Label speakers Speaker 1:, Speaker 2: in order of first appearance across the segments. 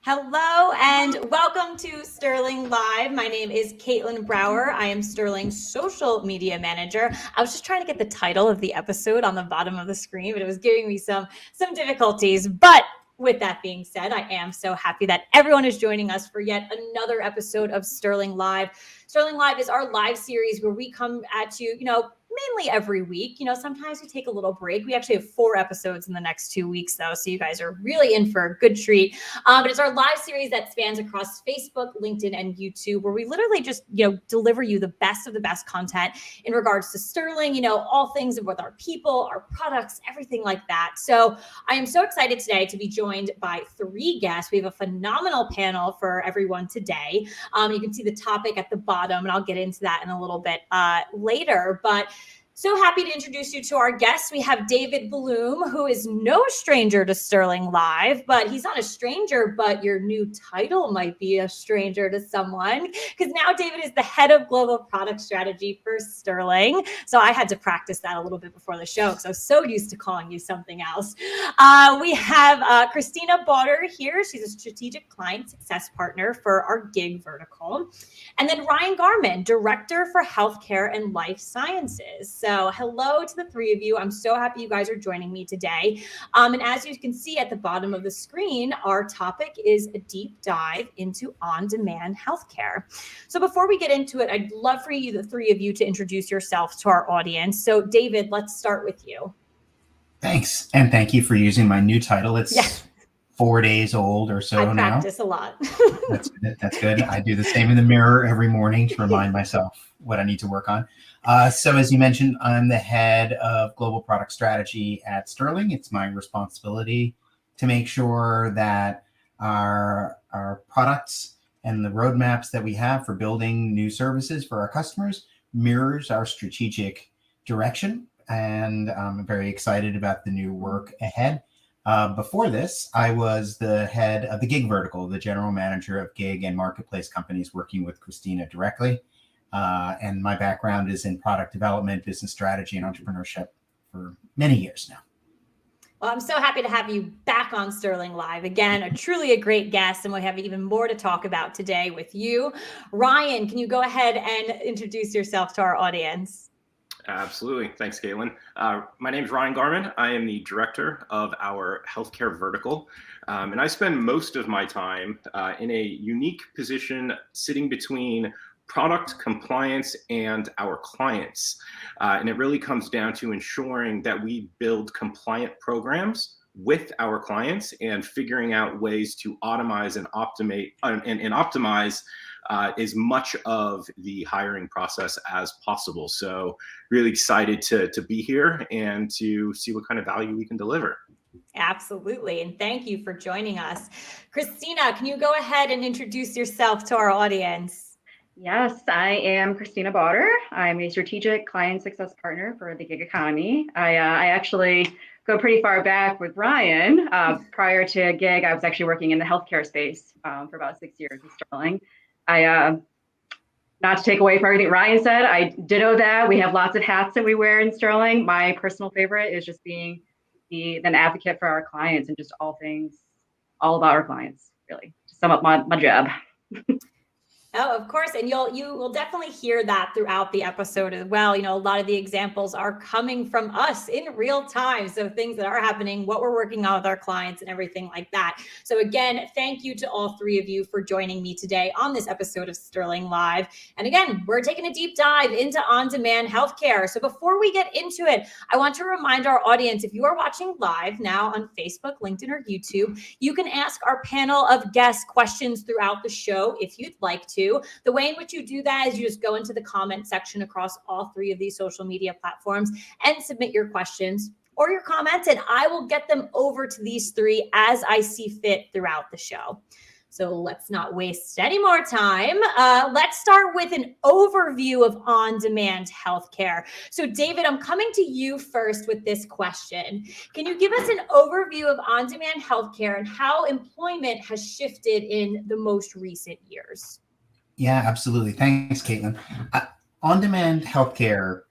Speaker 1: Hello and welcome to Sterling Live. My name is Caitlin Brower. I am Sterling's social media manager. I was just trying to get the title of the episode on the bottom of the screen, but it was giving me some difficulties. But with that being said, I am so happy that everyone is joining us for yet another episode of Sterling Live. Sterling Live is our live series where we come at you, mainly every week. Sometimes we take a little break. We actually have 4 episodes in the next 2 weeks, though, so you guys are really in for a good treat. But it's our live series that spans across Facebook, LinkedIn, and YouTube, where we literally just, deliver you the best of the best content in regards to Sterling, all things with our people, our products, everything like that. So I am so excited today to be joined by 3 guests. We have a phenomenal panel for everyone today. You can see the topic at the bottom, and I'll get into that in a little bit later. But so happy to introduce you to our guests. We have David Bloom, who is no stranger to Sterling Live, but he's not a stranger, but your new title might be a stranger to someone, because now David is the head of global product strategy for Sterling. So I had to practice that a little bit before the show, because I was so used to calling you something else. We have Kristina Bauter here. She's a strategic client success partner for our gig vertical. And then Ryan Garman, director for healthcare and life sciences. So hello to the 3 of you. I'm so happy you guys are joining me today. And as you can see at the bottom of the screen, our topic is a deep dive into on-demand healthcare. So before we get into it, I'd love for you, the 3 of you, to introduce yourselves to our audience. So David, let's start with you.
Speaker 2: Thanks. And thank you for using my new title. It's 4 days old or so now.
Speaker 1: I practice a lot.
Speaker 2: That's good. That's good. I do the same in the mirror every morning to remind myself what I need to work on. So as you mentioned, I'm the head of global product strategy at Sterling. It's my responsibility to make sure that our products and the roadmaps that we have for building new services for our customers mirrors our strategic direction. And I'm very excited about the new work ahead. Before this, I was the head of the gig vertical, the general manager of gig and marketplace companies, working with Christina directly. And my background is in product development, business strategy, and entrepreneurship for many years now.
Speaker 1: Well, I'm so happy to have you back on Sterling Live. Again, truly a great guest, and we have even more to talk about today with you. Ryan, can you go ahead and introduce yourself to our audience?
Speaker 3: Absolutely. Thanks, Caitlin. My name is Ryan Garman. I am the director of our healthcare vertical. And I spend most of my time in a unique position sitting between product compliance and our clients. And it really comes down to ensuring that we build compliant programs with our clients and figuring out ways to optimize and optimize as much of the hiring process as possible. So really excited to be here and to see what kind of value we can deliver.
Speaker 1: Absolutely. And thank you for joining us. Kristina, can you go ahead and introduce yourself to our audience?
Speaker 4: Yes, I am Kristina Bauter. I'm a strategic client success partner for the gig economy. I actually go pretty far back with Ryan. Prior to gig, I was actually working in the healthcare space for about 6 years with Sterling. Not to take away from everything Ryan said, I ditto that. We have lots of hats that we wear in Sterling. My personal favorite is just being an advocate for our clients and just all about our clients, really, to sum up my job.
Speaker 1: Oh, of course. And you will definitely hear that throughout the episode as well. A lot of the examples are coming from us in real time. So things that are happening, what we're working on with our clients and everything like that. So again, thank you to all 3 of you for joining me today on this episode of Sterling Live. And again, we're taking a deep dive into on-demand healthcare. So before we get into it, I want to remind our audience, if you are watching live now on Facebook, LinkedIn, or YouTube, you can ask our panel of guests questions throughout the show if you'd like to. The way in which you do that is you just go into the comment section across all 3 of these social media platforms and submit your questions or your comments, and I will get them over to these 3 as I see fit throughout the show. So let's not waste any more time. Let's start with an overview of on-demand healthcare. So David, I'm coming to you first with this question. Can you give us an overview of on-demand healthcare and how employment has shifted in the most recent years?
Speaker 2: Yeah, absolutely. Thanks, Caitlin. On-demand healthcare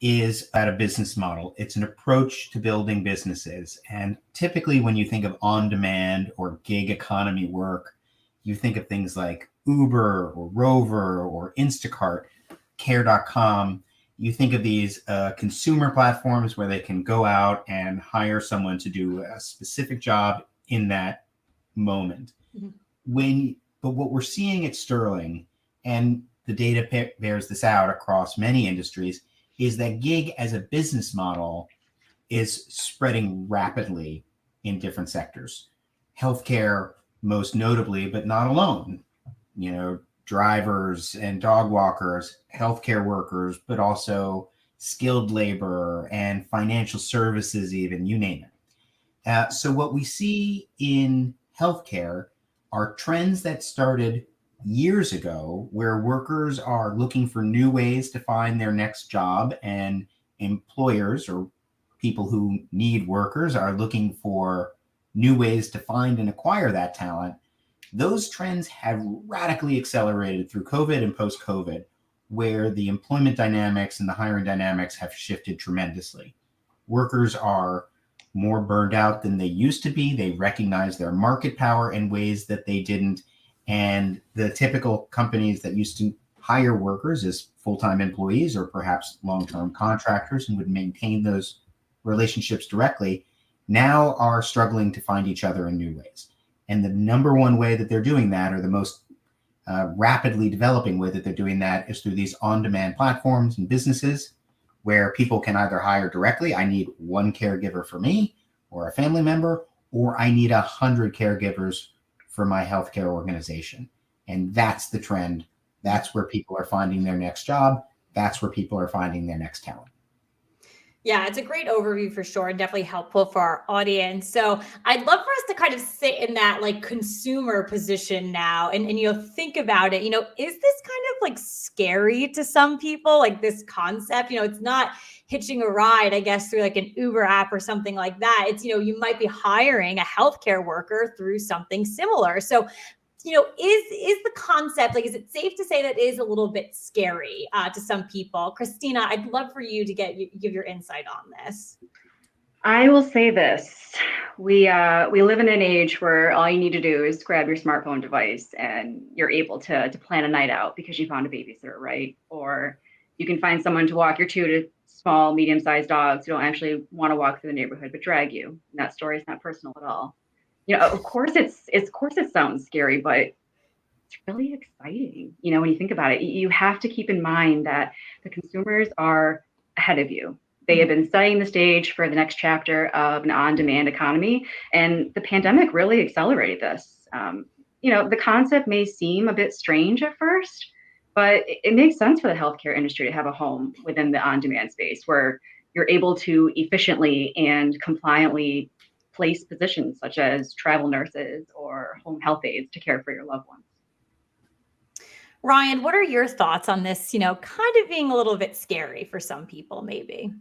Speaker 2: is at a business model. It's an approach to building businesses. And typically when you think of on-demand or gig economy work, you think of things like Uber or Rover or Instacart, Care.com. You think of these consumer platforms where they can go out and hire someone to do a specific job in that moment. Mm-hmm. But what we're seeing at Sterling, and the data bears this out across many industries, is that gig as a business model is spreading rapidly in different sectors. Healthcare, most notably, but not alone. Drivers and dog walkers, healthcare workers, but also skilled labor and financial services, even, you name it. So what we see in healthcare are trends that started years ago, where workers are looking for new ways to find their next job, and employers or people who need workers are looking for new ways to find and acquire that talent. Those trends have radically accelerated through COVID and post-COVID, where the employment dynamics and the hiring dynamics have shifted tremendously. Workers are more burned out than they used to be. They recognize their market power in ways that they didn't. And the typical companies that used to hire workers as full-time employees or perhaps long-term contractors and would maintain those relationships directly now are struggling to find each other in new ways. And the number one way that they're doing that, or the most rapidly developing way that they're doing that, is through these on-demand platforms and businesses where people can either hire directly. I need one caregiver for me or a family member, or I need 100 caregivers for my healthcare organization. And that's the trend. That's where people are finding their next job. That's where people are finding their next talent.
Speaker 1: Yeah, it's a great overview for sure, and definitely helpful for our audience. So I'd love for us to kind of sit in that consumer position now and think about it. Is this kind of scary to some people, this concept? It's not hitching a ride, I guess, through an Uber app or something like that. It's, you might be hiring a healthcare worker through something similar. So is the concept, is it safe to say that is a little bit scary to some people? Christina, I'd love for you to give your insight on this.
Speaker 4: I will say this. We live in an age where all you need to do is grab your smartphone device and you're able to plan a night out because you found a babysitter, right? Or you can find someone to walk your 2 to small, medium-sized dogs who don't actually want to walk through the neighborhood but drag you. And that story is not personal at all. Of course it sounds scary, but it's really exciting. When you think about it, you have to keep in mind that the consumers are ahead of you. They have been setting the stage for the next chapter of an on-demand economy, and the pandemic really accelerated this. The concept may seem a bit strange at first, but it makes sense for the healthcare industry to have a home within the on-demand space where you're able to efficiently and compliantly place positions such as travel nurses or home health aides to care for your loved ones.
Speaker 1: Ryan, what are your thoughts on this, kind of being a little bit scary for some people, maybe?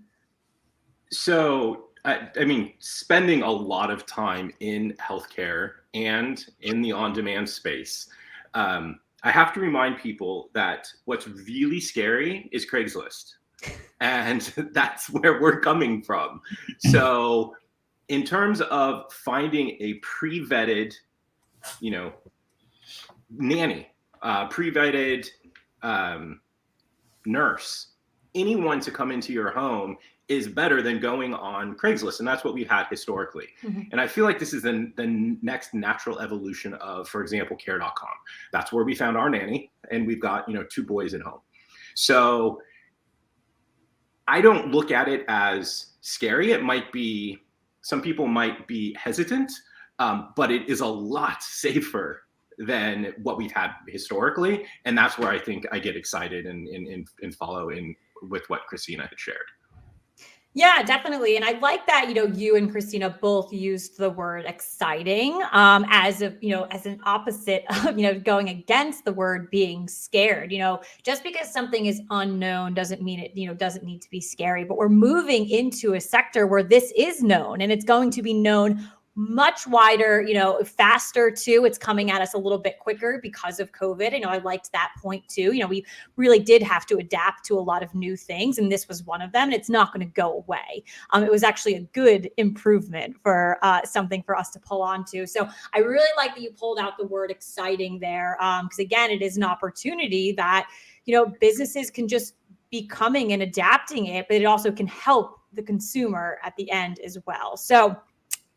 Speaker 3: So, I mean, spending a lot of time in healthcare and in the on-demand space, I have to remind people that what's really scary is Craigslist. And that's where we're coming from. So, in terms of finding a pre-vetted, nanny, pre-vetted nurse, anyone to come into your home is better than going on Craigslist. And that's what we've had historically. Mm-hmm. And I feel like this is the next natural evolution of, for example, Care.com. That's where we found our nanny, and we've got, 2 boys at home. So I don't look at it as scary. It might be, some people might be hesitant, but it is a lot safer than what we've had historically. And that's where I think I get excited and follow in with what Christina had shared.
Speaker 1: Yeah, definitely. And I like that, you and Christina both used the word exciting as an opposite of, going against the word being scared. Just because something is unknown doesn't mean it, doesn't need to be scary. But we're moving into a sector where this is known, and it's going to be known much wider, faster too. It's coming at us a little bit quicker because of COVID. I liked that point too. We really did have to adapt to a lot of new things, and this was one of them, and it's not going to go away. It was actually a good improvement for something for us to pull onto. So I really like that you pulled out the word exciting there, because again, it is an opportunity that, businesses can just be coming and adapting it, but it also can help the consumer at the end as well. So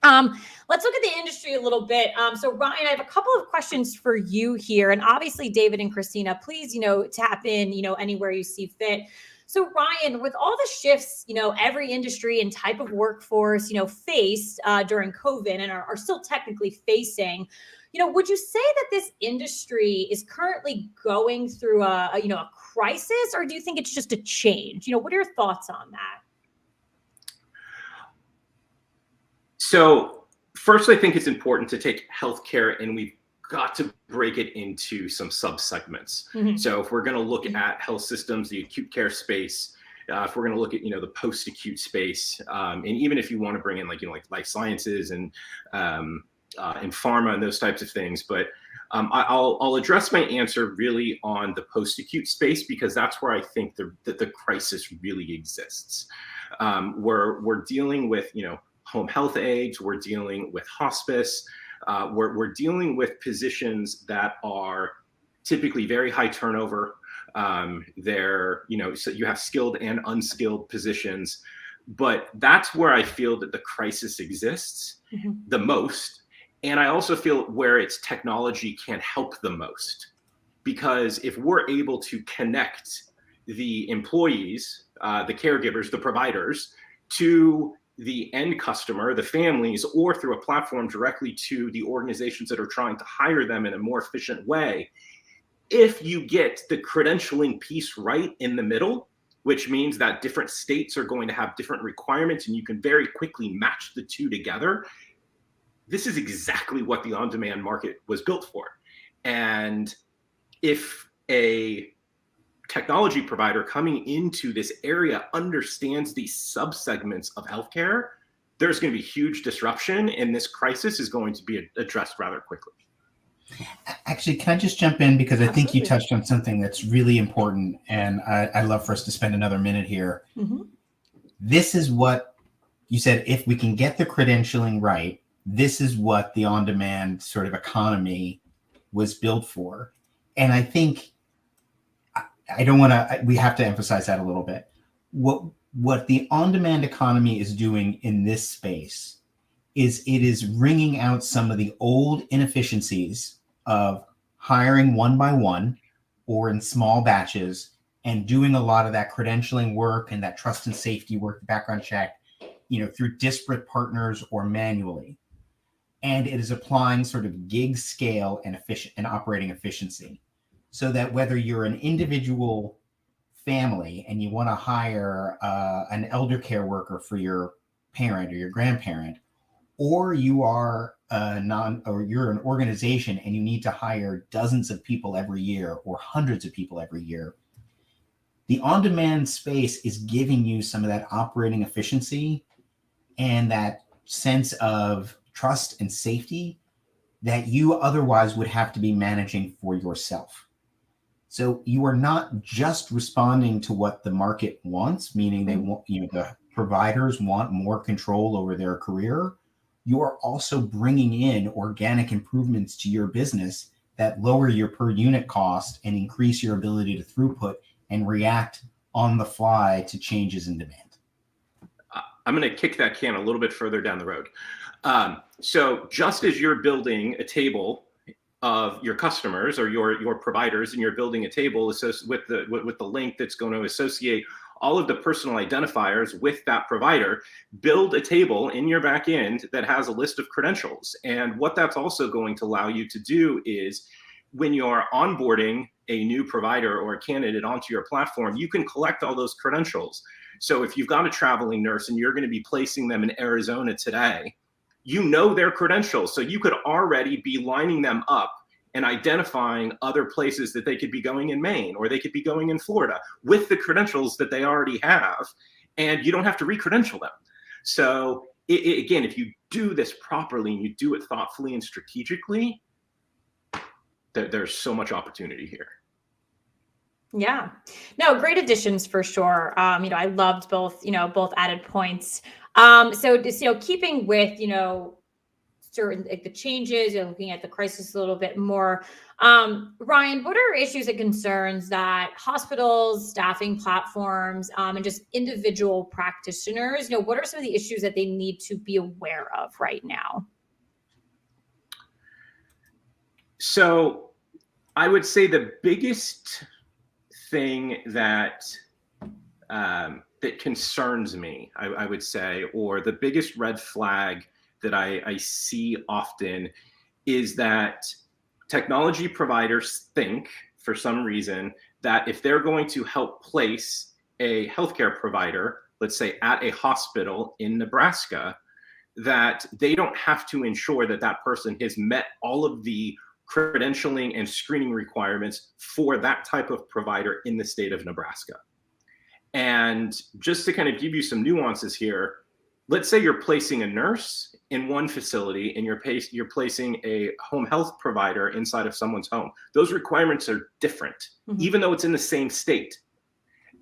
Speaker 1: let's look at the industry a little bit. So Ryan, I have a couple of questions for you here. And obviously, David and Christina, please, tap in, anywhere you see fit. So Ryan, with all the shifts, every industry and type of workforce, faced during COVID and are still technically facing, would you say that this industry is currently going through a crisis, or do you think it's just a change? What are your thoughts on that?
Speaker 3: So first, I think it's important to take healthcare and we've got to break it into some subsegments. Mm-hmm. So if we're going to look at health systems, the acute care space, if we're going to look at, the post-acute space, and even if you want to bring in like life sciences and pharma and those types of things, but I'll address my answer really on the post-acute space, because that's where I think the crisis really exists. We're dealing with, home health aides, we're dealing with hospice, we're dealing with positions that are typically very high turnover. So you have skilled and unskilled positions, but that's where I feel that the crisis exists the most. And I also feel where its technology can help the most, because if we're able to connect the employees, the caregivers, the providers, to the end customer, the families, or through a platform directly to the organizations that are trying to hire them in a more efficient way, if you get the credentialing piece right in the middle, which means that different states are going to have different requirements and you can very quickly match the two together, this is exactly what the on-demand market was built for. And if a technology provider coming into this area understands these subsegments of healthcare, there's going to be huge disruption, and this crisis is going to be addressed rather quickly.
Speaker 2: Actually, can I just jump in? Because I think you touched on something that's really important, and I'd love for us to spend another minute here. Mm-hmm. This is what you said, if we can get the credentialing right, this is what the on-demand sort of economy was built for. And I think we have to emphasize that a little bit. What the on-demand economy is doing in this space is it is wringing out some of the old inefficiencies of hiring one by one or in small batches and doing a lot of that credentialing work and that trust and safety work, background check, through disparate partners or manually. And it is applying sort of gig scale and operating efficiency, so that whether you're an individual family and you want to hire an elder care worker for your parent or your grandparent, or you are you're an organization and you need to hire dozens of people every year or hundreds of people every year, the on-demand space is giving you some of that operating efficiency and that sense of trust and safety that you otherwise would have to be managing for yourself. So you are not just responding to what the market wants, meaning they want, the providers want more control over their career. You are also bringing in organic improvements to your business that lower your per unit cost and increase your ability to throughput and react on the fly to changes in demand.
Speaker 3: I'm going to kick that can a little bit further down the road. So just as you're building a table of your customers or your providers, and you're building a table with the link that's going to associate all of the personal identifiers with that provider, build a table in your back end that has a list of credentials. And what that's also going to allow you to do is, when you're onboarding a new provider or a candidate onto your platform, you can collect all those credentials. So if you've got a traveling nurse and you're going to be placing them in Arizona today, you know their credentials. So you could already be lining them up and identifying other places that they could be going in Maine, or they could be going in Florida with the credentials that they already have, and you don't have to re-credential them. So again, if you do this properly and you do it thoughtfully and strategically, there's so much opportunity here.
Speaker 1: Yeah, no, great additions for sure. I loved both added points. So just, keeping with, certain like the changes, looking at the crisis a little bit more. Ryan, what are issues and concerns that hospitals, staffing platforms, and just individual practitioners, what are some of the issues that they need to be aware of right now?
Speaker 3: So I would say the biggest thing that that concerns me, I would say, or the biggest red flag that I see often, is that technology providers think, for some reason, that if they're going to help place a healthcare provider, let's say at a hospital in Nebraska, that they don't have to ensure that that person has met all of the credentialing and screening requirements for that type of provider in the state of Nebraska. And just to kind of give you some nuances here, let's say you're placing a nurse in one facility and you're placing a home health provider inside of someone's home. Those requirements are different, even though it's in the same state.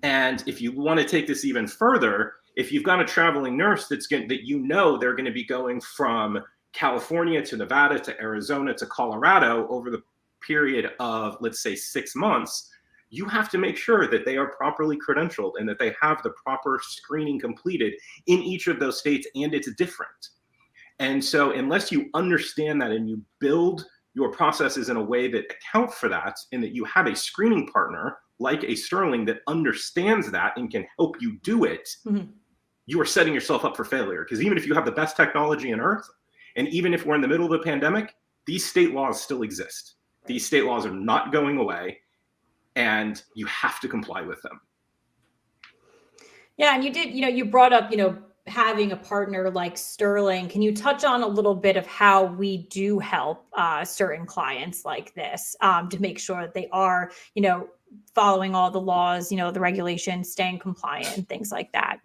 Speaker 3: And if you want to take this even further, if you've got a traveling nurse they're going to be going from California to Nevada to Arizona to Colorado over the period of, let's say, 6 months, you have to make sure that they are properly credentialed and that they have the proper screening completed in each of those states, and it's different. And so unless you understand that and you build your processes in a way that account for that, and that you have a screening partner like a Sterling that understands that and can help you do it, you are setting yourself up for failure. Because even if you have the best technology on earth, and even if we're in the middle of a pandemic, these state laws still exist. These state laws are not going away, and you have to comply with them.
Speaker 1: Yeah, and you brought up, having a partner like Sterling. Can you touch on a little bit of how we do help certain clients like this to make sure that they are, following all the laws, the regulations, staying compliant, things like that?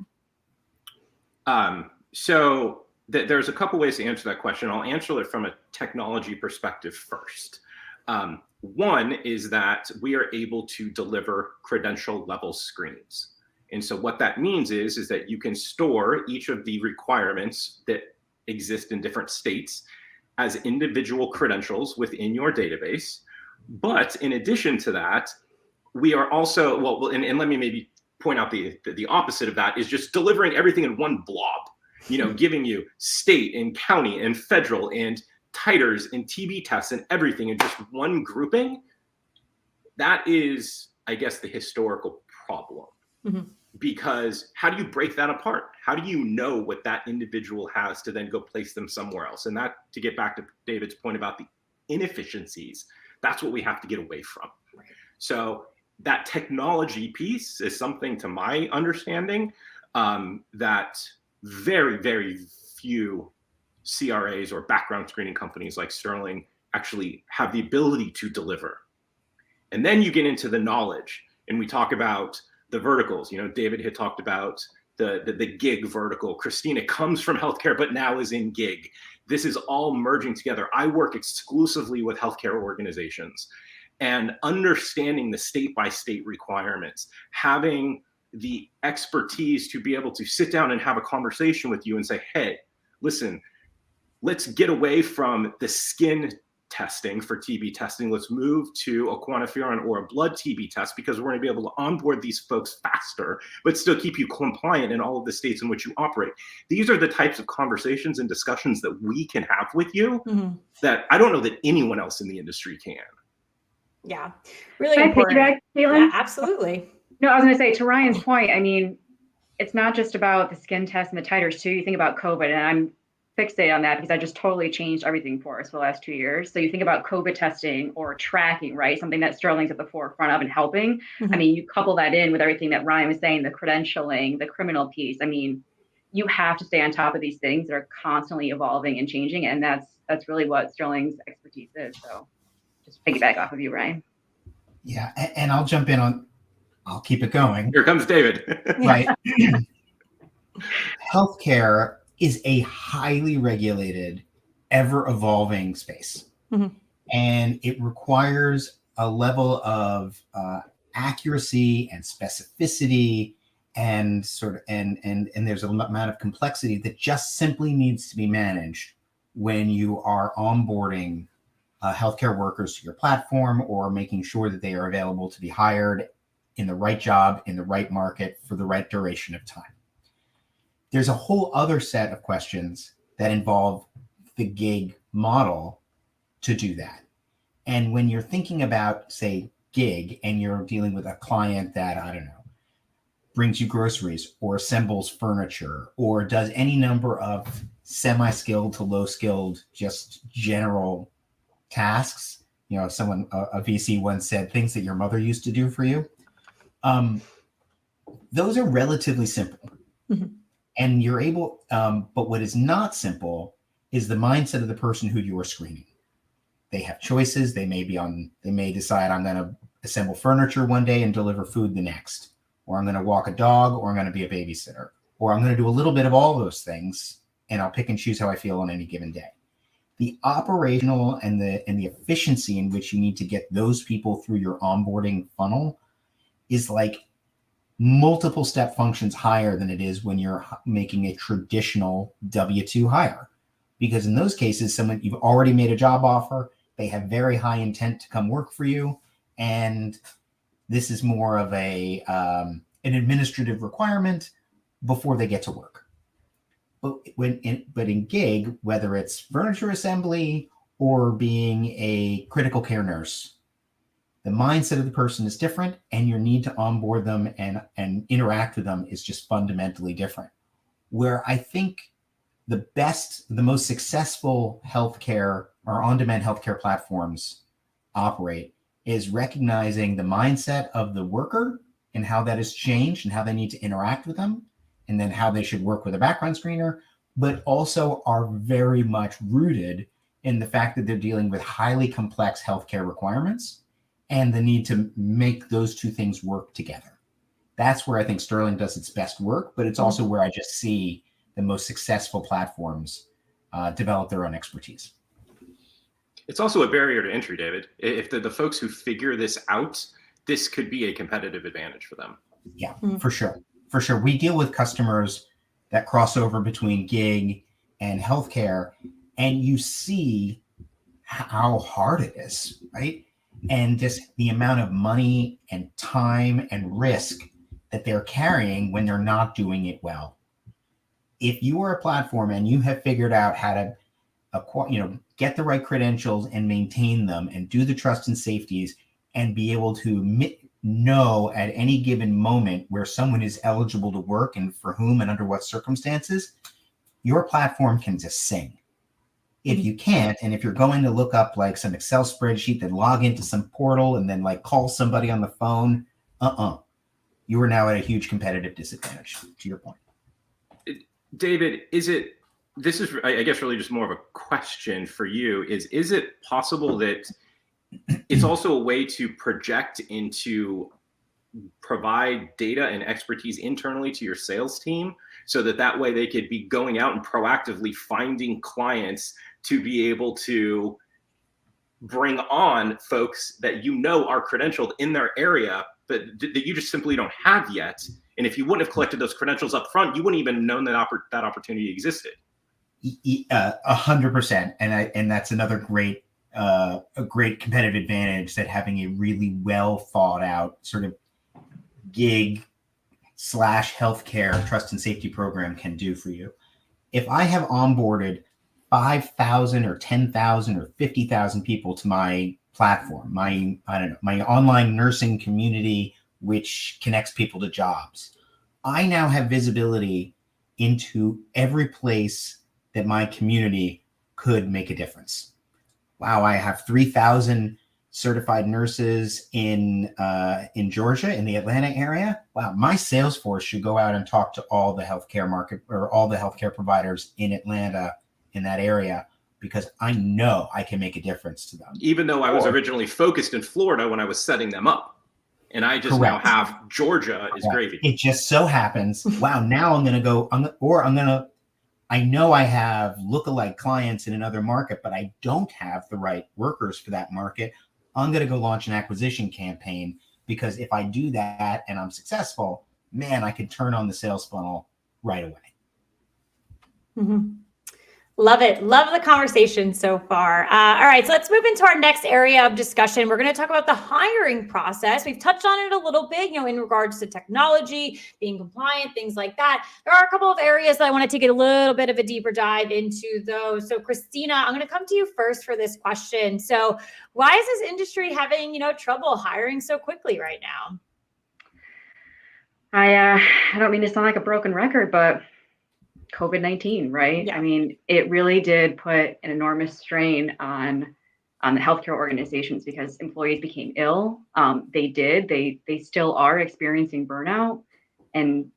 Speaker 3: So there's a couple ways to answer that question. I'll answer it from a technology perspective first. One is that we are able to deliver credential level screens. And so what that means is that you can store each of the requirements that exist in different states as individual credentials within your database. But in addition to that, we are also, and let me maybe point out the opposite of that, is just delivering everything in one blob, giving you state and county and federal and titers and TB tests and everything in just one grouping. That is, I guess, the historical problem. Because how do you break that apart? How do you know what that individual has to then go place them somewhere else? And that, to get back to David's point about the inefficiencies, that's what we have to get away from. Right. So that technology piece is something, to my understanding, that very, very few CRAs or background screening companies like Sterling actually have the ability to deliver. And then you get into the knowledge, and we talk about the verticals. David had talked about the gig vertical. Christina comes from healthcare, but now is in gig. This is all merging together. I work exclusively with healthcare organizations, and understanding the state-by-state requirements, having the expertise to be able to sit down and have a conversation with you and say, hey, listen, let's get away from the skin testing for TB testing. Let's move to a quantiferon or a blood TB test, because we're going to be able to onboard these folks faster, but still keep you compliant in all of the states in which you operate. These are the types of conversations and discussions that we can have with you that I don't know that anyone else in the industry can.
Speaker 1: Yeah, really
Speaker 4: Can
Speaker 1: important.
Speaker 4: I piggyback, Caitlin?
Speaker 1: Yeah, absolutely.
Speaker 4: No, I was going to say, to Ryan's point, I mean, it's not just about the skin test and the titers too. You think about COVID, and I'm fixate on that because I just totally changed everything for us for the last 2 years. So you think about COVID testing or tracking, right? Something that Sterling's at the forefront of and helping. I mean, you couple that in with everything that Ryan was saying, the credentialing, the criminal piece. I mean, you have to stay on top of these things that are constantly evolving and changing. And that's really what Sterling's expertise is. So just piggyback off of you, Ryan.
Speaker 2: Yeah. And I'll jump in I'll keep it going.
Speaker 3: Here comes David.
Speaker 2: Right. Healthcare is a highly regulated, ever evolving space.
Speaker 1: Mhm.
Speaker 2: And it requires a level of accuracy and specificity and there's an amount of complexity that just simply needs to be managed when you are onboarding healthcare workers to your platform or making sure that they are available to be hired in the right job, in the right market, for the right duration of time. There's a whole other set of questions that involve the gig model to do that. And when you're thinking about, say, gig, and you're dealing with a client that, I don't know, brings you groceries or assembles furniture or does any number of semi-skilled to low-skilled, just general tasks. You know, a VC once said, things that your mother used to do for you. Those are relatively simple.
Speaker 1: Mhm.
Speaker 2: And you're able, but what is not simple is the mindset of the person who you are screening. They have choices. They may decide, I'm going to assemble furniture one day and deliver food the next, or I'm going to walk a dog, or I'm going to be a babysitter, or I'm going to do a little bit of all those things, and I'll pick and choose how I feel on any given day. The operational and the efficiency in which you need to get those people through your onboarding funnel is like multiple step functions higher than it is when you're making a traditional W-2 hire. Because in those cases, you've already made a job offer, they have very high intent to come work for you, and this is more of an administrative requirement before they get to work. But in gig, whether it's furniture assembly or being a critical care nurse, the mindset of the person is different, and your need to onboard them and interact with them is just fundamentally different. Where I think the most successful healthcare or on-demand healthcare platforms operate is recognizing the mindset of the worker and how that has changed and how they need to interact with them, and then how they should work with a background screener, but also are very much rooted in the fact that they're dealing with highly complex healthcare requirements and the need to make those two things work together. That's where I think Sterling does its best work, but it's also where I just see the most successful platforms develop their own expertise.
Speaker 3: It's also a barrier to entry, David. If the folks who figure this out, this could be a competitive advantage for them.
Speaker 2: Yeah, for sure. For sure. We deal with customers that cross over between gig and healthcare, and you see how hard it is, right? And just the amount of money and time and risk that they're carrying when they're not doing it well. If you are a platform and you have figured out how to get the right credentials and maintain them and do the trust and safeties and be able to know at any given moment where someone is eligible to work and for whom and under what circumstances, your platform can just sing. If you can't, and if you're going to look up like some Excel spreadsheet, then log into some portal and then like call somebody on the phone, you are now at a huge competitive disadvantage, to your point.
Speaker 3: David, this is, I guess, really just more of a question for you, is it possible that it's also a way to project into provide data and expertise internally to your sales team so that way they could be going out and proactively finding clients to be able to bring on folks that you know are credentialed in their area, but that you just simply don't have yet? And if you wouldn't have collected those credentials up front, you wouldn't even known that opportunity existed.
Speaker 2: 100%. And that's another great competitive advantage that having a really well thought out sort of gig / healthcare trust and safety program can do for you. If I have onboarded 5,000 or 10,000 or 50,000 people to my platform, my online nursing community, which connects people to jobs, I now have visibility into every place that my community could make a difference. Wow, I have 3,000 certified nurses in Georgia, in the Atlanta area. Wow, my sales force should go out and talk to all the healthcare market or all the healthcare providers in Atlanta, in that area, because I know I can make a difference to them.
Speaker 3: Even though I was originally focused in Florida when I was setting them up, and I just now have Georgia is gravy.
Speaker 2: It just so happens. Wow, now I'm going to go, I'm going to I know I have lookalike clients in another market, but I don't have the right workers for that market. I'm going to go launch an acquisition campaign, because if I do that and I'm successful, man, I can turn on the sales funnel right away.
Speaker 1: Mm-hmm. Love it. Love the conversation so far. All right, so let's move into our next area of discussion. We're going to talk about the hiring process. We've touched on it a little bit, in regards to technology, being compliant, things like that. There are a couple of areas that I want to take a little bit of a deeper dive into, though. So, Christina, I'm going to come to you first for this question. So, why is this industry having, trouble hiring so quickly right now?
Speaker 4: I don't mean to sound like a broken record, but COVID-19, right?
Speaker 1: Yeah.
Speaker 4: I mean, it really did put an enormous strain on the healthcare organizations, because employees became ill. They still are experiencing burnout, and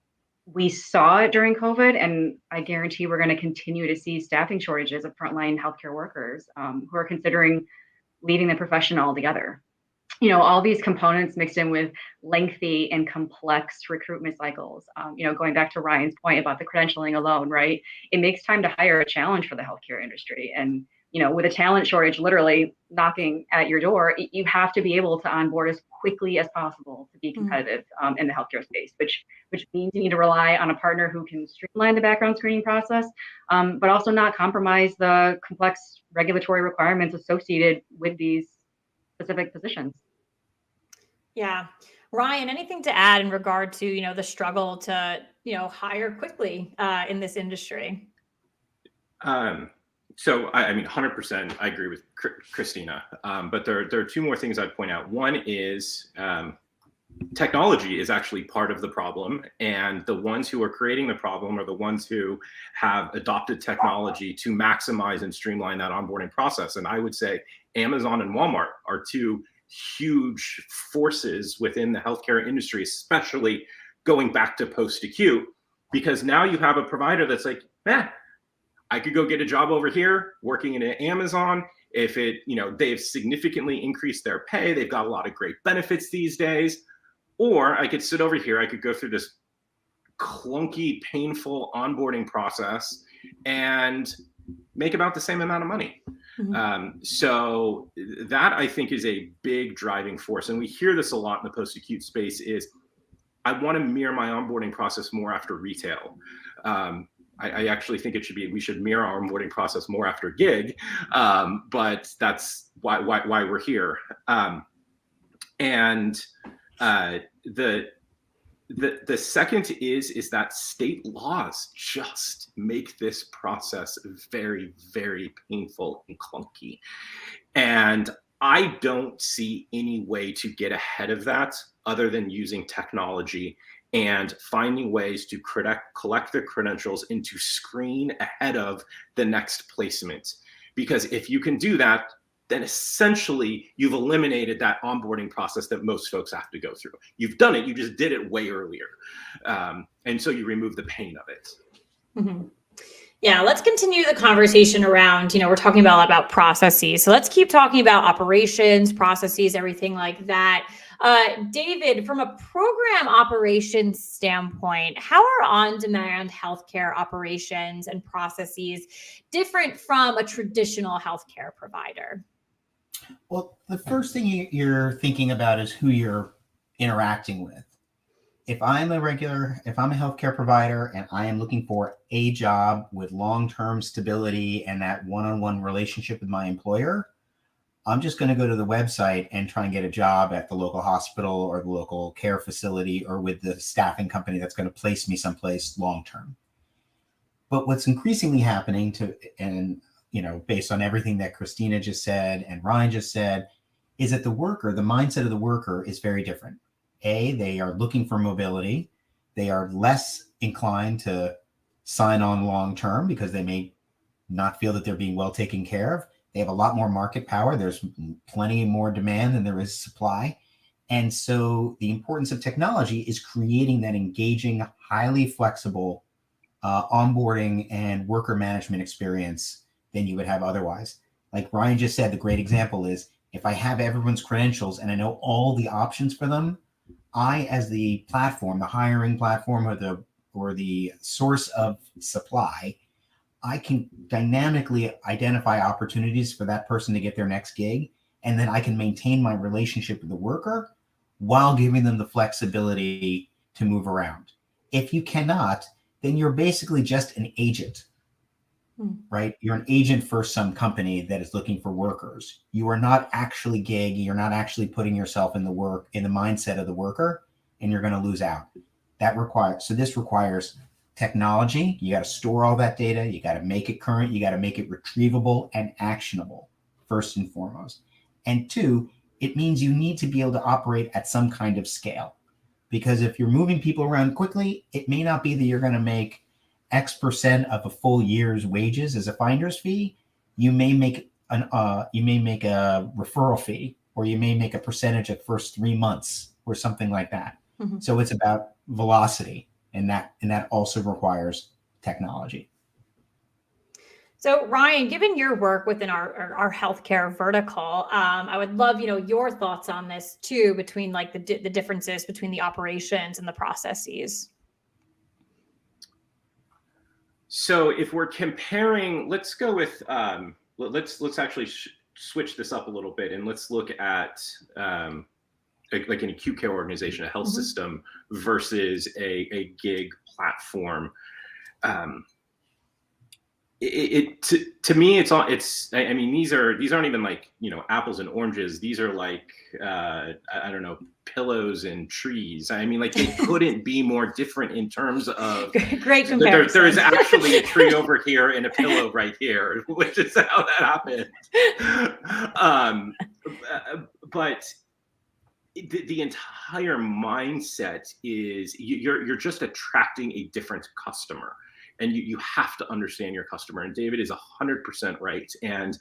Speaker 4: we saw it during COVID. And I guarantee we're going to continue to see staffing shortages of frontline healthcare workers who are considering leaving the profession altogether. All these components mixed in with lengthy and complex recruitment cycles. Going back to Ryan's point about the credentialing alone, right? It makes time to hire a challenge for the healthcare industry. And, with a talent shortage literally knocking at your door, you have to be able to onboard as quickly as possible to be competitive in the healthcare space, which means you need to rely on a partner who can streamline the background screening process, but also not compromise the complex regulatory requirements associated with these specific positions.
Speaker 1: Yeah. Ryan, anything to add in regard to, the struggle to, hire quickly in this industry?
Speaker 3: So I mean, 100%, I agree with Christina. But there are two more things I'd point out. One is technology is actually part of the problem, and the ones who are creating the problem are the ones who have adopted technology to maximize and streamline that onboarding process. And I would say Amazon and Walmart are two huge forces within the healthcare industry, especially going back to post-acute, because now you have a provider that's like, I could go get a job over here working in Amazon. If they've significantly increased their pay, they've got a lot of great benefits these days. Or I could sit over here, I could go through this clunky, painful onboarding process and make about the same amount of money. So that, I think, is a big driving force. And we hear this a lot in the post-acute space is, I want to mirror my onboarding process more after retail. I actually think we should mirror our onboarding process more after gig, but that's why we're here. And the second is that state laws just make this process very, very painful and clunky. And I don't see any way to get ahead of that other than using technology and finding ways to collect the credentials and to screen ahead of the next placement. Because if you can do that, then essentially you've eliminated that onboarding process that most folks have to go through. You've done it, you just did it way earlier. And so you remove the pain of it.
Speaker 1: Mm-hmm. Yeah, let's continue the conversation around, we're talking about processes. So let's keep talking about operations, processes, everything like that. David, from a program operations standpoint, how are on-demand healthcare operations and processes different from a traditional healthcare provider?
Speaker 2: Well, the first thing you're thinking about is who you're interacting with. If I'm a healthcare provider and I am looking for a job with long-term stability and that one-on-one relationship with my employer, I'm just going to go to the website and try and get a job at the local hospital or the local care facility or with the staffing company that's going to place me someplace long-term. But what's increasingly happening based on everything that Christina just said and Ryan just said, is that the mindset of the worker is very different. They are looking for mobility. They are less inclined to sign on long-term because they may not feel that they're being well taken care of. They have a lot more market power. There's plenty more demand than there is supply. And so the importance of technology is creating that engaging, highly flexible onboarding and worker management experience than you would have otherwise. Like Ryan just said, the great example is if I have everyone's credentials and I know all the options for them, I, as the platform, the hiring platform or the source of supply, I can dynamically identify opportunities for that person to get their next gig. And then I can maintain my relationship with the worker while giving them the flexibility to move around. If you cannot, then you're basically just an agent, right? You're an agent for some company that is looking for workers. You are not actually gig. You're not actually putting yourself in the mindset of the worker, and you're going to lose out. This requires technology. You got to store all that data. You got to make it current. You got to make it retrievable and actionable, first and foremost. And two, it means you need to be able to operate at some kind of scale. Because if you're moving people around quickly, it may not be that you're going to make X percent of a full year's wages as a finder's fee. You may make a referral fee, or you may make a percentage of first 3 months or something like that. Mm-hmm. So it's about velocity, and that also requires technology.
Speaker 1: So Ryan, given your work within our healthcare vertical, I would love, your thoughts on this too, between like the differences between the operations and the processes.
Speaker 3: So if we're comparing, let's go with, let's actually switch this up a little bit, and let's look at like an acute care organization, a health mm-hmm. system versus a gig platform. To me, I mean, these aren't even like, apples and oranges. These are like, I don't know, pillows and trees. I mean, like, they couldn't be more different in terms of
Speaker 1: great comparison.
Speaker 3: There is actually a tree over here and a pillow right here, which is how that happened. But the entire mindset is you're just attracting a different customer. And you have to understand your customer. And David is 100% right. And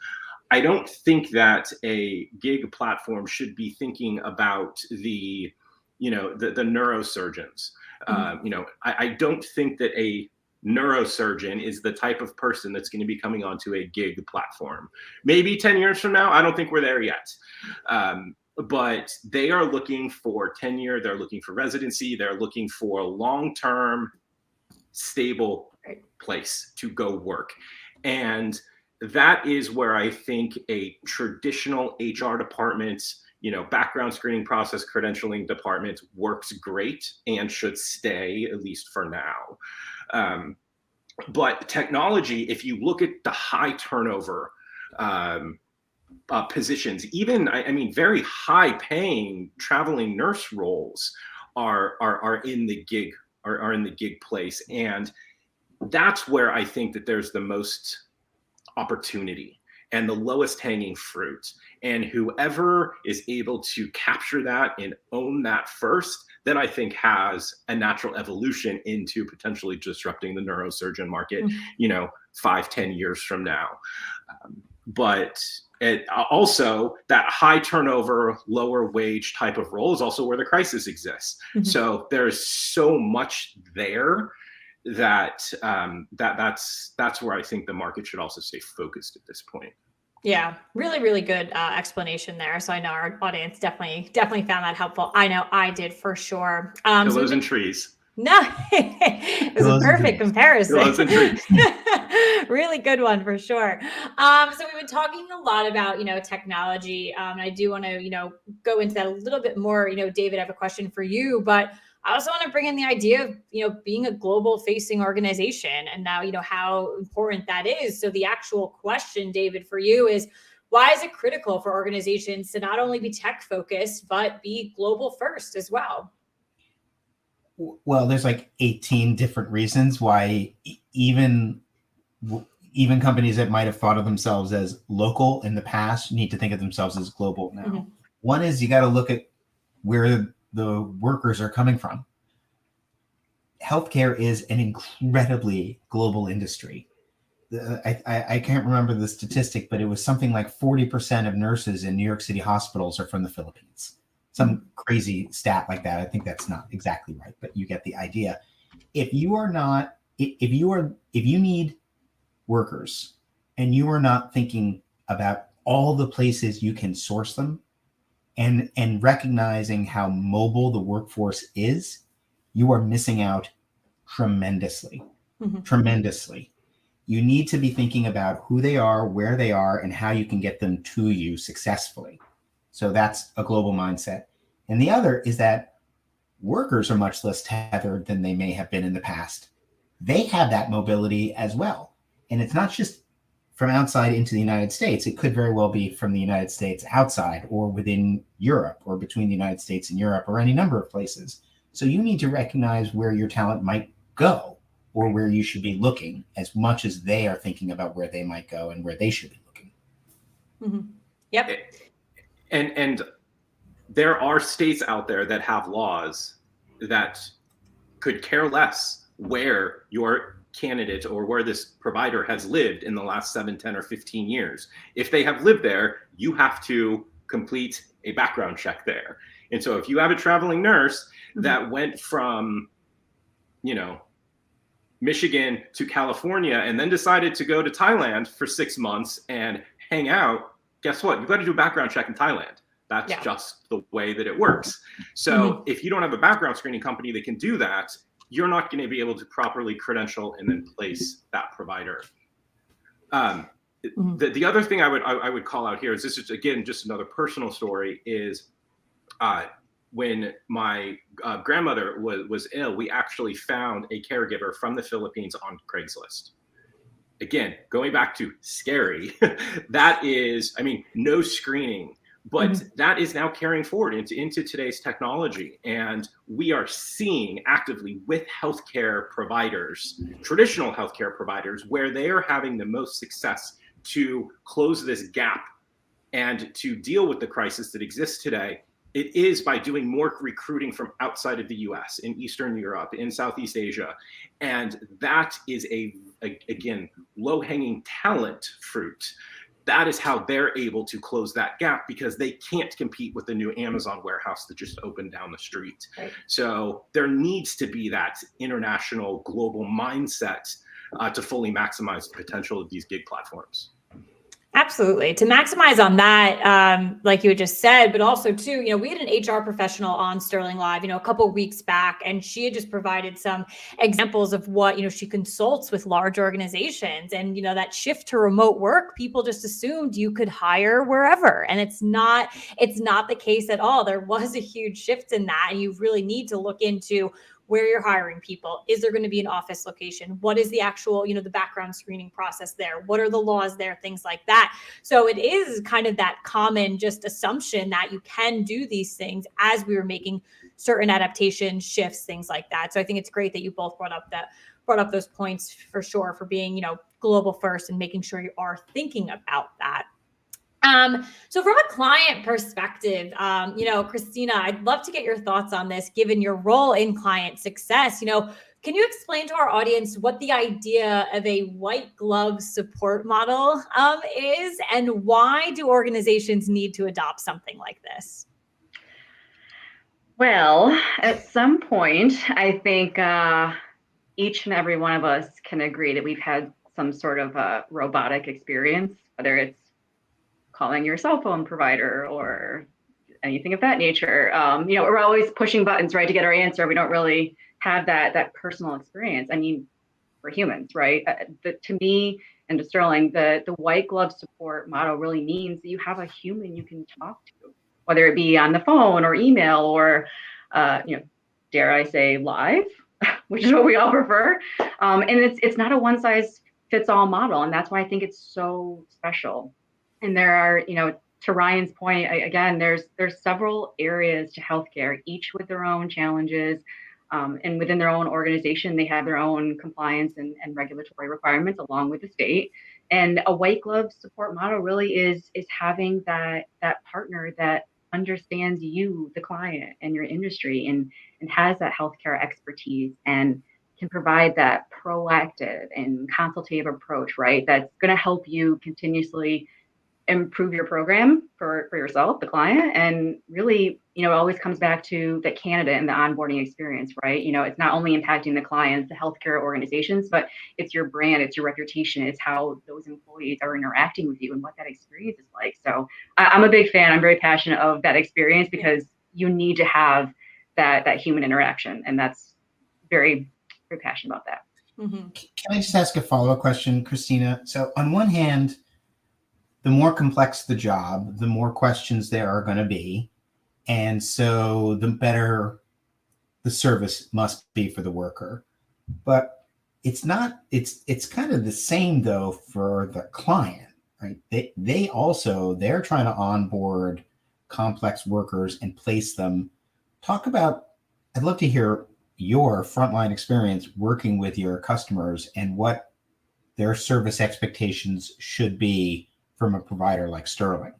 Speaker 3: I don't think that a gig platform should be thinking about the neurosurgeons. Mm-hmm. I don't think that a neurosurgeon is the type of person that's going to be coming onto a gig platform. Maybe 10 years from now, I don't think we're there yet. But they are looking for tenure. They're looking for residency. They're looking for long-term, stable place to go work. And that is where I think a traditional HR department, background screening process, credentialing department works great and should stay, at least for now. But technology, if you look at the high turnover positions, even, I mean, very high paying traveling nurse roles are in the gig, are in the gig place. And that's where I think that there's the most opportunity and the lowest hanging fruit. And whoever is able to capture that and own that first, then I think has a natural evolution into potentially disrupting the neurosurgeon market, 5-10 years from now. But it also, that high turnover, lower wage type of role is also where the crisis exists. Mm-hmm. So there's so much there that's where I think the market should also stay focused at this point.
Speaker 1: Yeah, really, really good explanation there. So I know our audience definitely found that helpful. I know I did for sure.
Speaker 3: Pillows and trees.
Speaker 1: No, it was a perfect comparison.
Speaker 3: Pillows and trees.
Speaker 1: Really good one for sure. So we've been talking a lot about, technology. And I do want to, go into that a little bit more. David, I have a question for you, but I also want to bring in the idea of, being a global facing organization and now, how important that is. So the actual question, David, for you is, why is it critical for organizations to not only be tech focused, but be global first as well?
Speaker 2: Well, there's like 18 different reasons why even companies that might have thought of themselves as local in the past need to think of themselves as global now. Mm-hmm. One is you got to look at where the workers are coming from. Healthcare is an incredibly global industry. I can't remember the statistic, but it was something like 40% of nurses in New York City hospitals are from the Philippines. Some crazy stat like that. I think that's not exactly right, but you get the idea. If you need workers and you are not thinking about all the places you can source them, and recognizing how mobile the workforce is, you are missing out tremendously. Mm-hmm. Tremendously. You need to be thinking about who they are, where they are, and how you can get them to you successfully. So that's a global mindset. And the other is that workers are much less tethered than they may have been in the past. They have that mobility as well. And it's not just from outside into the United States. It could very well be from the United States outside, or within Europe, or between the United States and Europe, or any number of places. So you need to recognize where your talent might go, or where you should be looking, as much as they are thinking about where they might go and where they should be looking.
Speaker 1: Mm-hmm. Yep.
Speaker 3: And there are states out there that have laws that could care less where your candidate or where this provider has lived in the last 7, 10, or 15 years. If they have lived there, you have to complete a background check there. And so if you have a traveling nurse that went from, Michigan to California and then decided to go to Thailand for 6 months and hang out, guess what? You've got to do a background check in Thailand. That's just the way that it works. So if you don't have a background screening company that can do that, you're not going to be able to properly credential and then place that provider. The other thing I would call out here is, this is, again, just another personal story, is when my grandmother was ill, we actually found a caregiver from the Philippines on Craigslist. Again, going back to scary, that is, no screening, but that is now carrying forward into today's technology. And we are seeing actively with healthcare providers, traditional healthcare providers, where they are having the most success to close this gap and to deal with the crisis that exists today. It is by doing more recruiting from outside of the US, in Eastern Europe, in Southeast Asia. And that is again, low-hanging talent fruit. That is how they're able to close that gap, because they can't compete with the new Amazon warehouse that just opened down the street. Right. So there needs to be that international global mindset to fully maximize the potential of these gig platforms.
Speaker 1: Absolutely. To maximize on that, like you had just said, but also too, we had an HR professional on Sterling Live, a couple of weeks back, and she had just provided some examples of what, she consults with large organizations, and, that shift to remote work, people just assumed you could hire wherever. And it's not the case at all. There was a huge shift in that. And you really need to look into where you're hiring people. Is there going to be an office location? What is the actual, the background screening process there? What are the laws there? Things like that. So it is kind of that common just assumption that you can do these things as we were making certain adaptations, shifts, things like that. So I think it's great that you both brought up those points for sure, for being, global first and making sure you are thinking about that. So from a client perspective, Kristina, I'd love to get your thoughts on this, given your role in client success. Can you explain to our audience what the idea of a white glove support model is, and why do organizations need to adopt something like this?
Speaker 4: Well, at some point, I think each and every one of us can agree that we've had some sort of a robotic experience, whether it's calling your cell phone provider or anything of that nature. We're always pushing buttons, right, to get our answer. We don't really have that personal experience. We're humans, right? To me and to Sterling, the white glove support model really means that you have a human you can talk to, whether it be on the phone or email or, dare I say, live, which is what we all prefer. And it's not a one size fits all model, and that's why I think it's so special. And there are, to Ryan's point, again, there's several areas to healthcare, each with their own challenges. And within their own organization, they have their own compliance and regulatory requirements along with the state. And a white glove support model really is having that partner that understands you, the client, and your industry, and has that healthcare expertise and can provide that proactive and consultative approach, right? That's going to help you continuously improve your program for yourself, the client. And really, it always comes back to the candidate and the onboarding experience, right? It's not only impacting the clients, the healthcare organizations, but it's your brand, it's your reputation, it's how those employees are interacting with you and what that experience is like. So I'm a big fan. I'm very passionate of that experience, because you need to have that human interaction. And that's very, very passionate about that.
Speaker 1: Mhm.
Speaker 2: Can I just ask a follow-up question, Christina? So on one hand, the more complex the job, the more questions there are going to be. And so the better the service must be for the worker. But it's not, it's kind of the same though for the client, right? They're trying to onboard complex workers and place them. I'd love to hear your frontline experience working with your customers and what their service expectations should be from a provider like Sterling.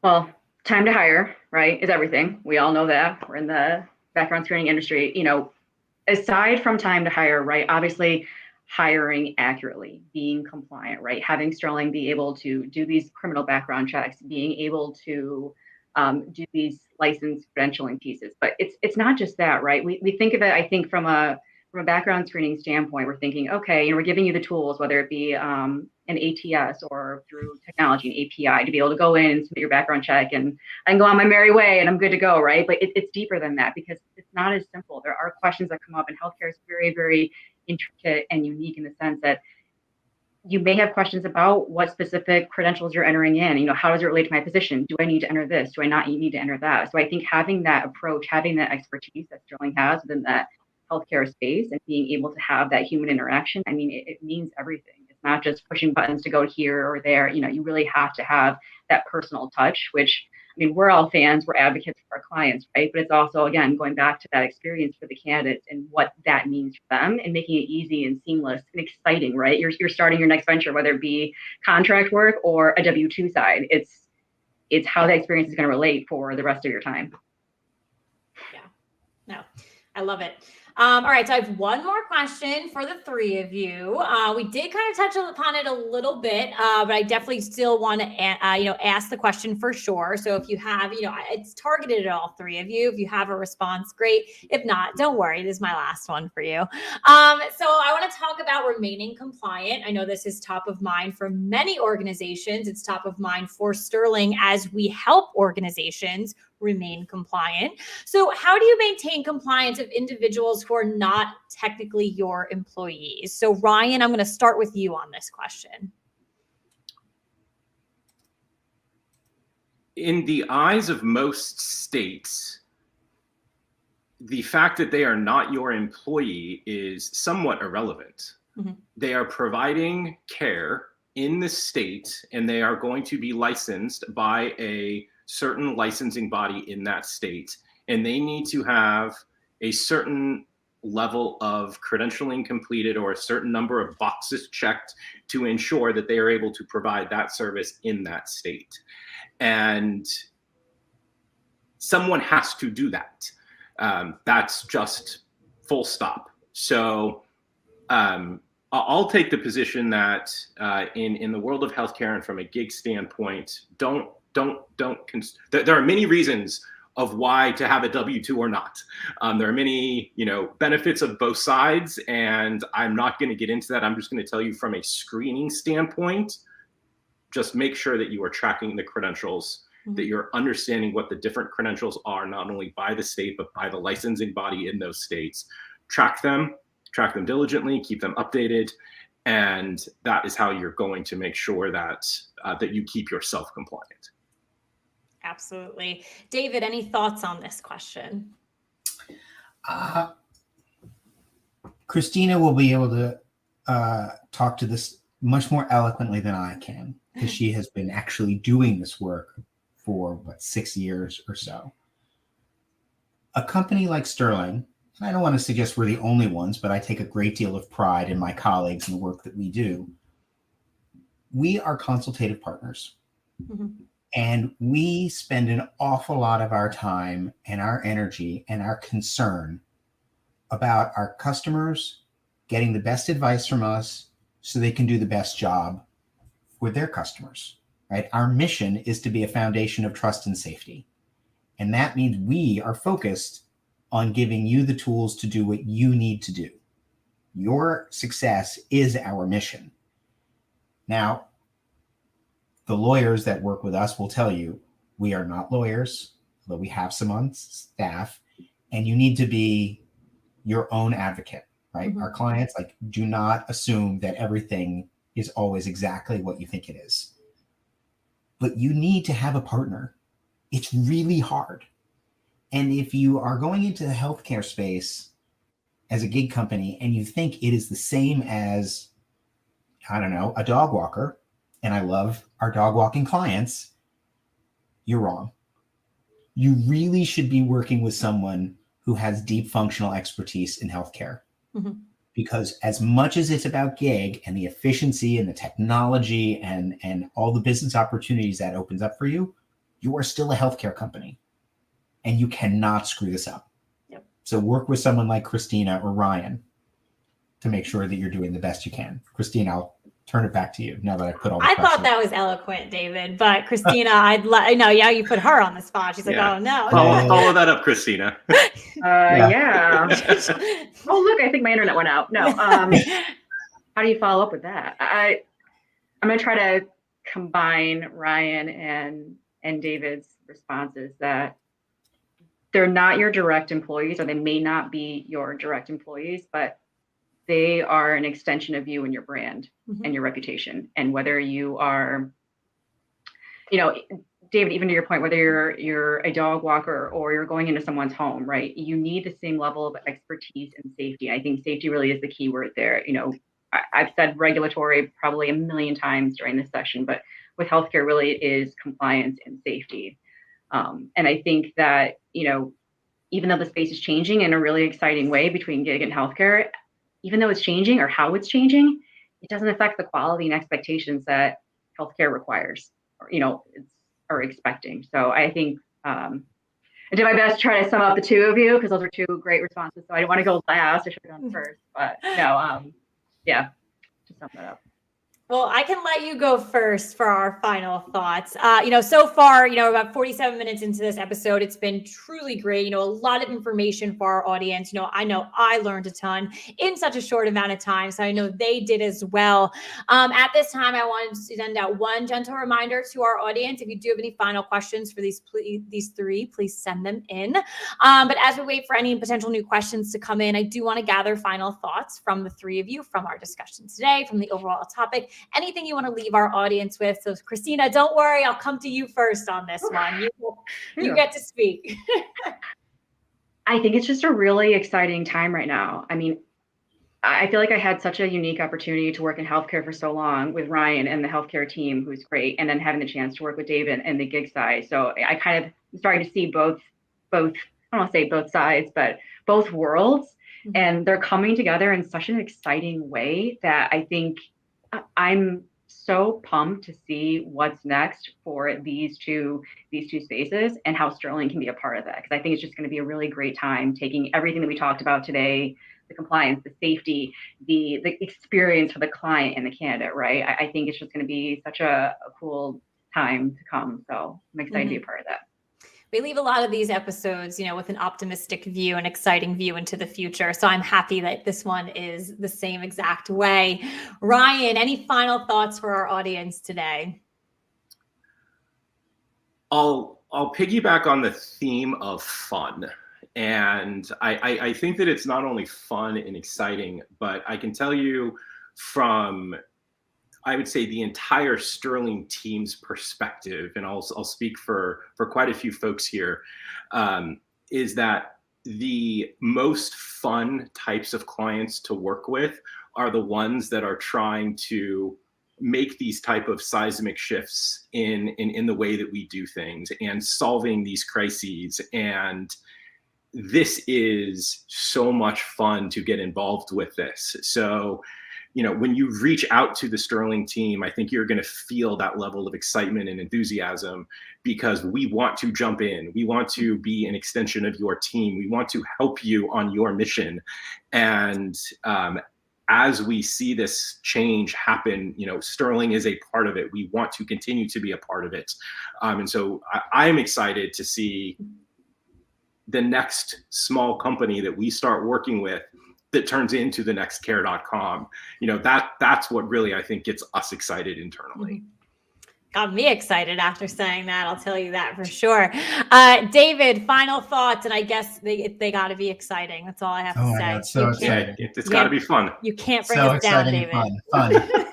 Speaker 4: Well, time to hire, right, is everything. We all know that. We're in the background screening industry. Aside from time to hire, right, obviously hiring accurately, being compliant, right, having Sterling be able to do these criminal background checks, being able to do these license credentialing pieces. But it's not just that, right? We think of it, I think, from a background screening standpoint. We're thinking, okay, we're giving you the tools, whether it be an ATS or through technology, an API, to be able to go in and submit your background check, and I can go on my merry way and I'm good to go, right? But it's deeper than that, because it's not as simple. There are questions that come up, and healthcare is very, very intricate and unique in the sense that you may have questions about what specific credentials you're entering in. How does it relate to my position? Do I need to enter this? Do I not need to enter that? So I think having that approach, having that expertise that Sterling has within that healthcare space, and being able to have that human interaction, it means everything. It's not just pushing buttons to go here or there. You really have to have that personal touch, which, we're all fans, we're advocates for our clients, right? But it's also, again, going back to that experience for the candidates and what that means for them, and making it easy and seamless and exciting, right? You're starting your next venture, whether it be contract work or a W-2 side. It's how that experience is going to relate for the rest of your time.
Speaker 1: Yeah, no, I love it. All right, so I have one more question for the three of you. We did kind of touch upon it a little bit, but I definitely still want to, ask the question for sure. So if you have, it's targeted at all three of you. If you have a response, great. If not, don't worry. This is my last one for you. So I want to talk about remaining compliant. I know this is top of mind for many organizations. It's top of mind for Sterling as we help organizations remain compliant. So how do you maintain compliance of individuals who are not technically your employees? So Ryan, I'm going to start with you on this question.
Speaker 3: In the eyes of most states, the fact that they are not your employee is somewhat irrelevant. Mm-hmm. They are providing care in the state, and they are going to be licensed by a certain licensing body in that state, and they need to have a certain level of credentialing completed or a certain number of boxes checked to ensure that they are able to provide that service in that state. And someone has to do that. That's just full stop. So I'll take the position that in the world of healthcare and from a gig standpoint, there are many reasons of why to have a W-2 or not. There are many, benefits of both sides, and I'm not going to get into that. I'm just going to tell you from a screening standpoint, just make sure that you are tracking the credentials, mm-hmm. that you're understanding what the different credentials are, not only by the state, but by the licensing body in those states. Track them diligently, keep them updated. And that is how you're going to make sure that that you keep yourself compliant.
Speaker 1: Absolutely. David, any thoughts on this question?
Speaker 2: Christina will be able to talk to this much more eloquently than I can, because she has been actually doing this work for 6 years or so. A company like Sterling, and I don't want to suggest we're the only ones, but I take a great deal of pride in my colleagues and the work that we do. We are consultative partners. Mm-hmm. And we spend an awful lot of our time and our energy and our concern about our customers getting the best advice from us so they can do the best job for their customers, right? Our mission is to be a foundation of trust and safety. And that means we are focused on giving you the tools to do what you need to do. Your success is our mission. Now, the lawyers that work with us will tell you we are not lawyers, although we have some on staff, and you need to be your own advocate. right? Our clients, like, do not assume that everything is always exactly what you think it is. But you need to have a partner. It's really hard. And if you are going into the healthcare space as a gig company and you think it is the same as, I don't know, a dog walker, and I love our dog walking clients, you're wrong. You really should be working with someone who has deep functional expertise in healthcare. Because as much as it's about gig and the efficiency and the technology and all the business opportunities that opens up for you, you are still a healthcare company and you cannot screw this up.
Speaker 1: Yep.
Speaker 2: So work with someone like Kristina or Ryan to make sure that you're doing the best you can. Kristina, I'll turn it back to you now that I put all the
Speaker 1: I
Speaker 2: questions.
Speaker 1: thought that was eloquent, David, but Kristina, I know, yeah, you put her on the spot. She's like,
Speaker 3: Yeah.
Speaker 1: oh no.
Speaker 3: Follow that up, Kristina.
Speaker 4: Yeah. Oh, look, I think my internet went out. No. How do you follow up with that? I'm going to try to combine Ryan and David's responses that they're not your direct employees, or they may not be your direct employees, but they are an extension of you and your brand and your reputation. And whether you are, David, even to your point, whether you're a dog walker or you're going into someone's home, right? You need the same level of expertise and safety. I think safety really is the key word there. I've said regulatory probably a million times during this session, but with healthcare, really it is compliance and safety. And I think that, even though the space is changing in a really exciting way between gig and healthcare, even though it's changing or how it's changing, it doesn't affect the quality and expectations that healthcare requires, or expecting. So I think I did my best to try to sum up the two of you, because those are two great responses. So I didn't want to go last. I should have gone first, but no, yeah, to sum that up.
Speaker 1: Well, I can let you go first for our final thoughts. So far, about 47 minutes into this episode, it's been truly great. A lot of information for our audience. I know I learned a ton in such a short amount of time, so I know they did as well. At this time, I wanted to send out one gentle reminder to our audience. If you do have any final questions for these three, please send them in. But as we wait for any potential new questions to come in, I do want to gather final thoughts from the three of you, from our discussion today, from the overall topic. Anything you want to leave our audience with? So, Kristina, don't worry. I'll come to you first on this one. You get to speak.
Speaker 4: I think it's just a really exciting time right now. I mean, I feel like I had such a unique opportunity to work in healthcare for so long with Ryan and the healthcare team, who's great, and then having the chance to work with David and the gig side. So I kind of starting to see both, I don't want to say both sides, but both worlds, and they're coming together in such an exciting way that I think I'm so pumped to see what's next for these two spaces and how Sterling can be a part of that. Because I think it's just going to be a really great time, taking everything that we talked about today, the compliance, the safety, the experience for the client and the candidate, right? I think it's just going to be such a cool time to come. So I'm excited to be a part of that.
Speaker 1: We leave a lot of these episodes, with an optimistic view, an exciting view into the future. So I'm happy that this one is the same exact way. Ryan, any final thoughts for our audience today?
Speaker 3: I'll piggyback on the theme of fun. And I think that it's not only fun and exciting, but I can tell you from, I would say, the entire Sterling team's perspective, and I'll speak for quite a few folks here, is that the most fun types of clients to work with are the ones that are trying to make these type of seismic shifts in the way that we do things and solving these crises. And this is so much fun to get involved with this. So, when you reach out to the Sterling team, I think you're going to feel that level of excitement and enthusiasm, because we want to jump in. We want to be an extension of your team. We want to help you on your mission. And as we see this change happen, Sterling is a part of it. We want to continue to be a part of it. And so I'm excited to see the next small company that we start working with that turns into the next care.com. That's what really, I think, gets us excited internally.
Speaker 1: Got me excited after saying that. I'll tell you that for sure. David, final thoughts, and I guess they got to be exciting. That's all I have to
Speaker 2: Oh my
Speaker 1: say.
Speaker 2: God, so excited.
Speaker 3: It's got to be fun.
Speaker 1: You can't bring
Speaker 2: So
Speaker 1: us down,
Speaker 2: exciting
Speaker 1: David.
Speaker 2: and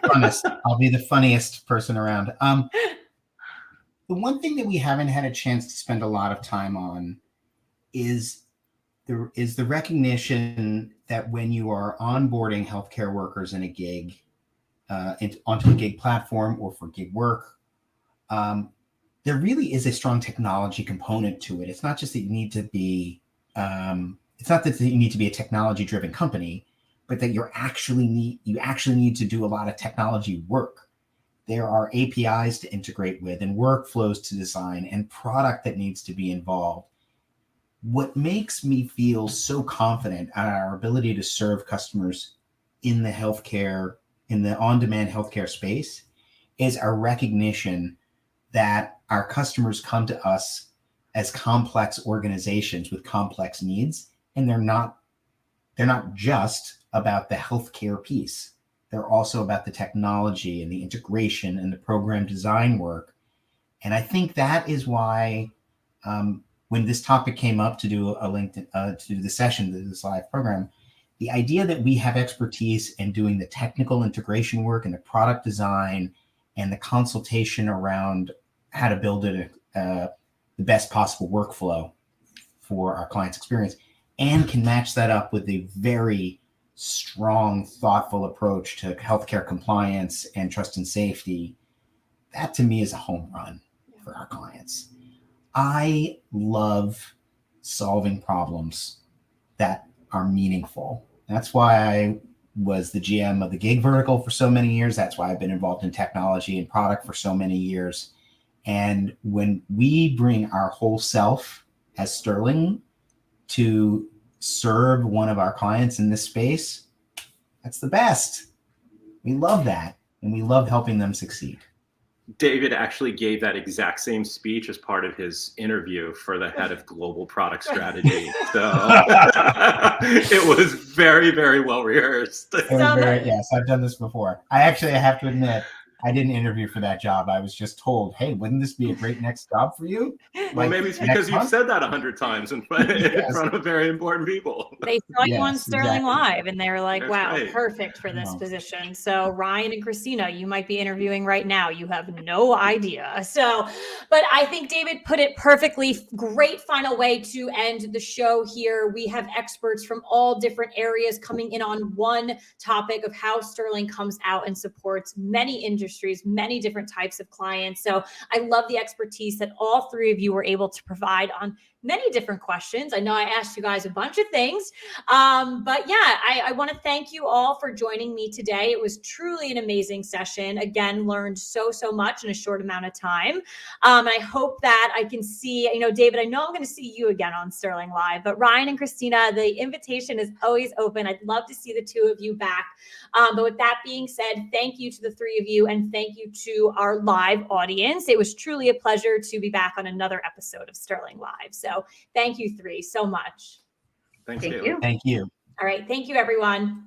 Speaker 2: funnest. I'll be the funniest person around. The one thing that we haven't had a chance to spend a lot of time on is the recognition that when you are onboarding healthcare workers in a gig, onto a gig platform or for gig work, there really is a strong technology component to it. It's not just that you need to be, it's not that you need to be a technology-driven company, but that you actually need to do a lot of technology work. There are APIs to integrate with and workflows to design and product that needs to be involved. What makes me feel so confident at our ability to serve customers in the healthcare, in the on-demand healthcare space, is our recognition that our customers come to us as complex organizations with complex needs, and they're not just about the healthcare piece. They're also about the technology and the integration and the program design work. And I think that is why when this topic came up to do a LinkedIn, to do the session, this live program, the idea that we have expertise in doing the technical integration work and the product design and the consultation around how to build the best possible workflow for our client's experience, and can match that up with a very strong, thoughtful approach to healthcare compliance and trust and safety, that to me is a home run for our clients. I love solving problems that are meaningful. That's why I was the GM of the gig vertical for so many years. That's why I've been involved in technology and product for so many years. And when we bring our whole self as Sterling to serve one of our clients in this space, that's the best. We love that. And we love helping them succeed.
Speaker 3: David actually gave that exact same speech as part of his interview for the head of global product strategy. So it was very, very well rehearsed.
Speaker 2: Yes, I've done this before. I have to admit, I didn't interview for that job. I was just told, hey, wouldn't this be a great next job for you?
Speaker 3: Well, maybe it's because you've said that 100 times in front of very important people.
Speaker 1: They saw you on Sterling Live and they were like,
Speaker 3: That's
Speaker 1: wow,
Speaker 3: right.
Speaker 1: perfect for this position. So Ryan and Christina, you might be interviewing right now. You have no idea. So, but I think David put it perfectly. Great final way to end the show here. We have experts from all different areas coming in on one topic of how Sterling comes out and supports many industries, many different types of clients. So I love the expertise that all three of you were able to provide on many different questions. I know I asked you guys a bunch of things, but yeah, I want to thank you all for joining me today. It was truly an amazing session. Again, learned so much in a short amount of time. I hope that I can see, David, I know I'm going to see you again on Sterling Live, but Ryan and Christina, the invitation is always open. I'd love to see the two of you back. But with that being said, thank you to the three of you, and thank you to our live audience. It was truly a pleasure to be back on another episode of Sterling Live. So thank you three so much.
Speaker 3: Thank
Speaker 4: you.
Speaker 2: Thank you.
Speaker 1: All right. Thank you, everyone.